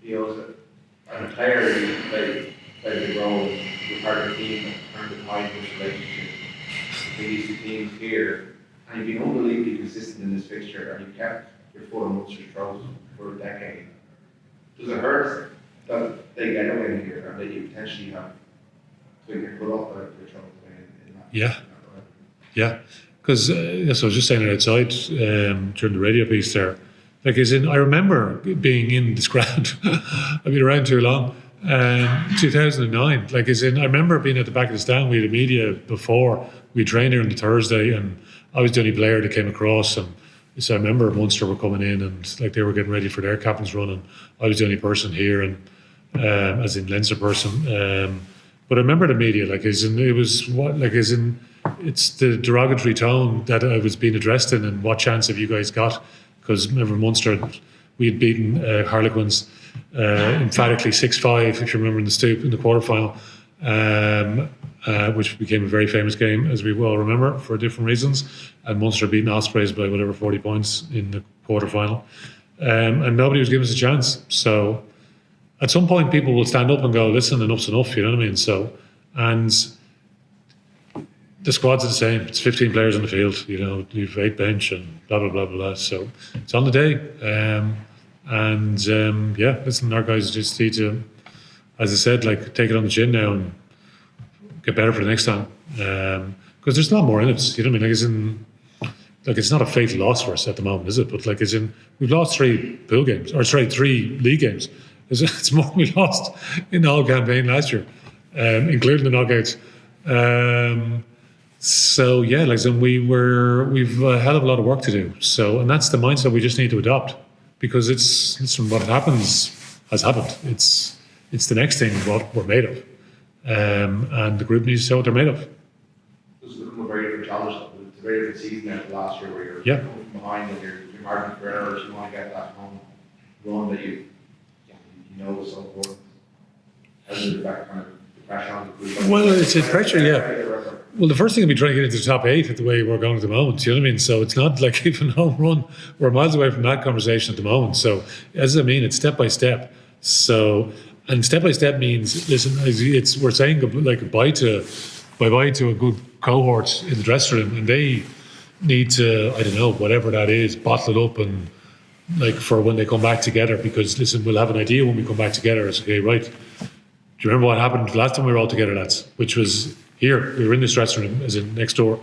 feels that as a player you play a big role in you're part of the team in terms of high this relationship with these two teams here, and you've been unbelievably consistent in this fixture, and you've kept your foot on Munster's throat for a decade. Does it hurt that they get a win here and that you potentially have to get put off by the trouble in that? Yeah. Because yes, I was just saying it outside during the radio piece there. Like, as in, I remember being in this crowd. I've been around too long. 2009. Like, as in, I remember being at the back of the stand. We had a media before. We trained here on the Thursday, and I was the only player that came across. And so I remember Munster were coming in, and like they were getting ready for their captain's run, and I was the only person here, and as in Leinster person. But I remember the media, like, as in, it was what, like, as in, it's the derogatory tone that I was being addressed in, and what chance have you guys got? Because remember Munster, we had beaten Harlequins emphatically 6-5, if you remember, in the Stoop in the quarterfinal, which became a very famous game, as we well remember, for different reasons. And Munster beaten Ospreys by whatever 40 points in the quarterfinal, and nobody was giving us a chance. So at some point, people will stand up and go, "Listen, enough's enough." You know what I mean? So, and the squads are the same. It's 15 players on the field. You know, you've 8 bench and blah blah blah blah. So it's on the day, yeah. Listen, our guys just need to, as I said, like, take it on the chin now and get better for the next time. Because there's a lot more in it. You know what I mean? Like, as in, like, it's not a fatal loss for us at the moment, is it? But like, as in, we've lost 3 pool games, or sorry, 3 league games. It's more we lost in the whole campaign last year, including the knockouts. So yeah, like, so we've a hell of a lot of work to do. So, and that's the mindset we just need to adopt, because listen, what happens has happened. It's the next thing what we're made of, and the group needs to say what they're made of. This has become a very different challenge. It's a very different season than last year, where you're coming from behind and you're marking for errors. You want to get that home run that you know was so important. How does it affect kind of the pressure on the group? Well, it's a pressure, yeah. Well, the first thing would be trying to get into the top 8 at the way we're going at the moment. You know what I mean? So it's not like even home run. We're miles away from that conversation at the moment. So as I mean, it's step by step. So, and step by step means, listen, we're saying goodbye to a good cohort in the dressing room, and they need to, I don't know, whatever that is, bottle it up and, like, for when they come back together, because listen, we'll have an idea when we come back together. It's okay, right? Do you remember what happened last time we were all together, lads? Which was here. We were in this dressing room, as in next door.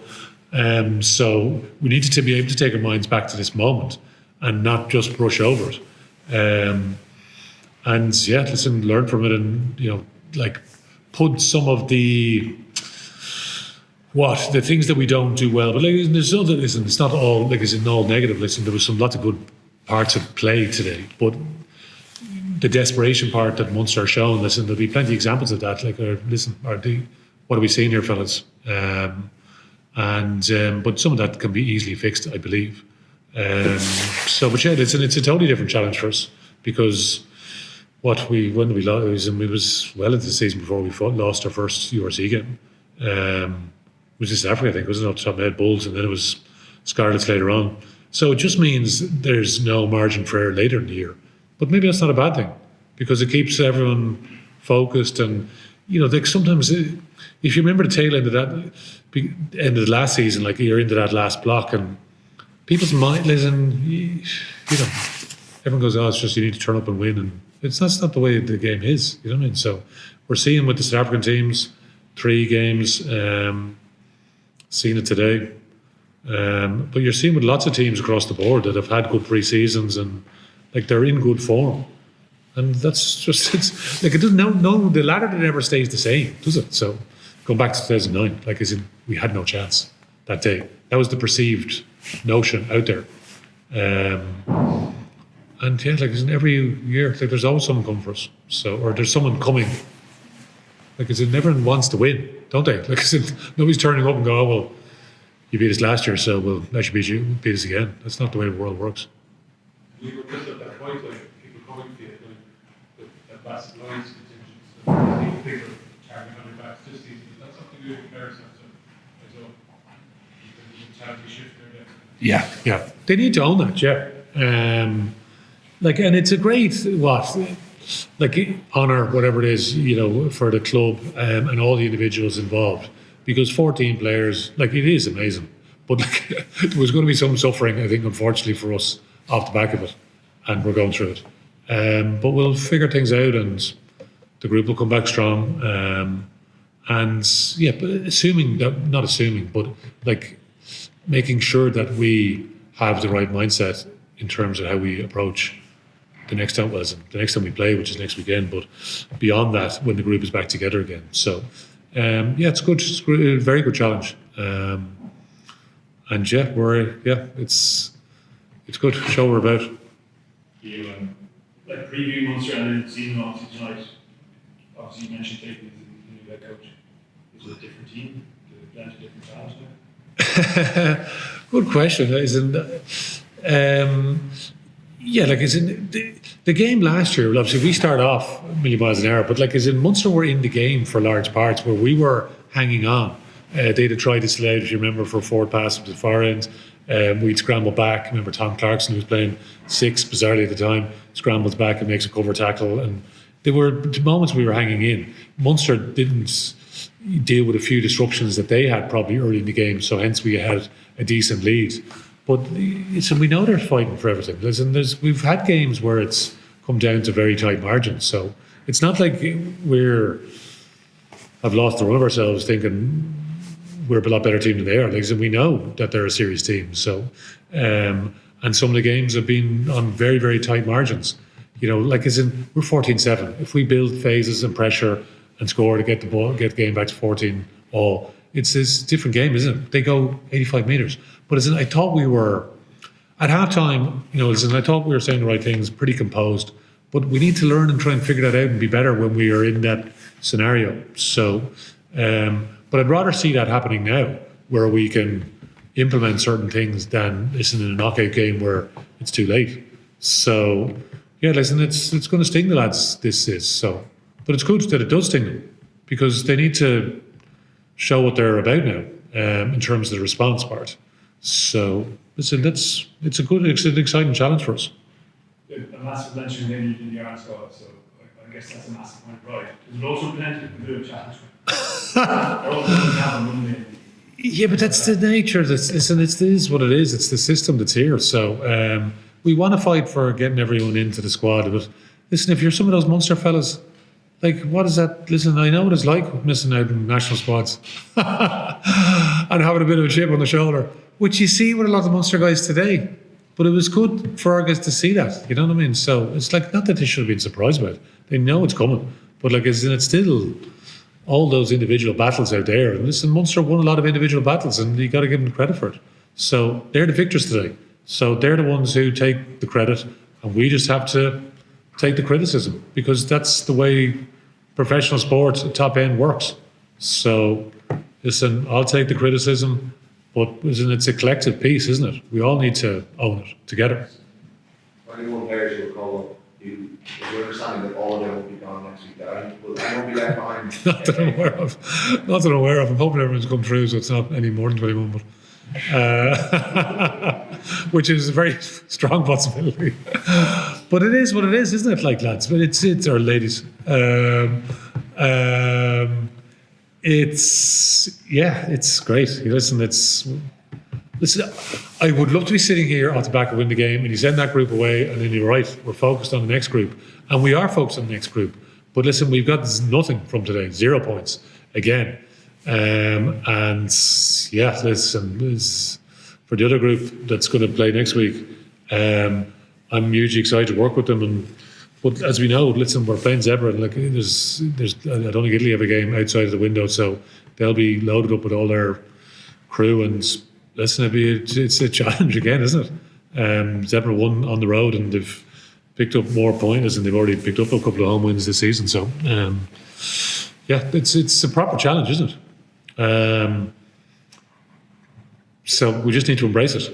So we needed to be able to take our minds back to this moment and not just brush over it. And yeah, listen, learn from it, and, you know, like, put some of the things that we don't do well. But like, there's other, listen, it's not all, like, it's all negative. Listen, there was lots of good parts of play today, but the desperation part that Munster are showing, listen, there'll be plenty of examples of that. Like, what are we seeing here, fellas? But some of that can be easily fixed, I believe. But yeah, it's a totally different challenge for us, because when we lost, it was well into the season before we lost our first URC game. It was in South Africa, I think, wasn't it? Off the top of my head, Bulls, and then it was Scarlets later on. So it just means there's no margin for error later in the year. But maybe that's not a bad thing, because it keeps everyone focused. And, you know, like, sometimes, if you remember the tail end of the last season, like, you're into that last block, and people's mind, listen, you know, everyone goes, "Oh, it's just you need to turn up and win," and that's not the way the game is. You know what I mean? So we're seeing with the South African teams, 3 games, seeing it today. But you're seeing with lots of teams across the board that have had good pre-seasons, and, like, they're in good form. And that's just, it's like, it doesn't, no, the ladder never stays the same, does it? So going back to 2009, like, as in, we had no chance that day. That was the perceived notion out there. And yeah, like, in every year, like, there's always someone coming for us. So, or there's someone coming. Like, as in, everyone wants to win, don't they? Like, as in, nobody's turning up and go, "Oh, well, you beat us last year, so we'll actually beat us again." That's not the way the world works. We were just at that point, like, people coming to you, like, the massive lines contingents, people charging on their backs this season. Is that something you compare yourself to? You can shift there. Yeah. They need to own that, yeah. Like, and it's a great, honour whatever it is, for the club and all the individuals involved. Because 14 players, it is amazing. But there was going to be some suffering, I think, unfortunately for us off the back of it. And we're going through it. But we'll figure things out and the group will come back strong. But making sure that we have the right mindset in terms of how we approach the next time we play, which is next weekend. But beyond that, when the group is back together again. So, it's good. It's a very good challenge. It's good. Show we're about. You preview Munster and then seeing obviously tonight. Obviously, you mentioned taking the new head coach. Is it a different team? Plenty of different talents now? Good question. The game last year. Well, obviously, we start off a million miles an hour, but Munster were in the game for large parts where we were hanging on. They'd have tried to slide out, if you remember, for a forward pass to the far end. We'd scramble back. I remember Tom Clarkson, who was playing 6 bizarrely at the time, scrambles back and makes a cover tackle. And there were moments we were hanging in. Munster didn't deal with a few disruptions that they had probably early in the game, so hence we had a decent lead. But we know they're fighting for everything. We've had games where it's come down to very tight margins, so it's not like have lost the run of ourselves thinking we're a lot better team than they are. We know that they're a serious team. So, and some of the games have been on very, very tight margins. We're 14-7. If we build phases and pressure and score to get the game back to 14 all, it's this different game, isn't it? They go 85 metres. But I thought we were, at halftime, I thought we were saying the right things, pretty composed. But we need to learn and try and figure that out and be better when we are in that scenario. So, but I'd rather see that happening now, where we can implement certain things than in a knockout game where it's too late. So, it's going to sting the lads. This is so, but it's good that it does sting them because they need to show what they're about now in terms of the response part. So, it's an exciting challenge for us. A massive mention in the Ireland squad, so I guess that's a massive point of pride. There's also plenty to do a challenge. Yeah, but that's the nature. It is what it is. It's the system that's here. So we want to fight for getting everyone into the squad. But listen, if you're some of those Munster fellas, what is that? Listen, I know what it's like missing out in national squads and having a bit of a chip on the shoulder, which you see with a lot of Munster guys today. But it was good for our guys to see that. You know what I mean? So it's not that they should have been surprised by it. They know it's coming. But it's still all those individual battles out there. And listen, Munster won a lot of individual battles and you got to give them credit for it. So they're the victors today. So they're the ones who take the credit and we just have to take the criticism because that's the way professional sport at top end works. So listen, I'll take the criticism, but it's a collective piece, isn't it? We all need to own it together. 21 players you will call up. You understanding that all of them will be gone next week. I won't be left behind. Not that I'm aware of. I'm hoping everyone's come through, so it's not any more than 21. But which is a very strong possibility. But it is what it is, isn't it? Lads, but it's or ladies. It's great. Listen, I would love to be sitting here off the back of win the game and you send that group away and then you're right, we're focused on the next group. And we are focused on the next group. But listen, we've got nothing from today, 0 points again. Listen, for the other group that's going to play next week, I'm hugely excited to work with them. But as we know, listen, we're playing Zebra and there's I don't think Italy have a game outside of the window, so they'll be loaded up with all their crew and listen, it's a challenge again, isn't it? Zebra won on the road and they've picked up more points and they've already picked up a couple of home wins this season. So, it's a proper challenge, isn't it? So we just need to embrace it.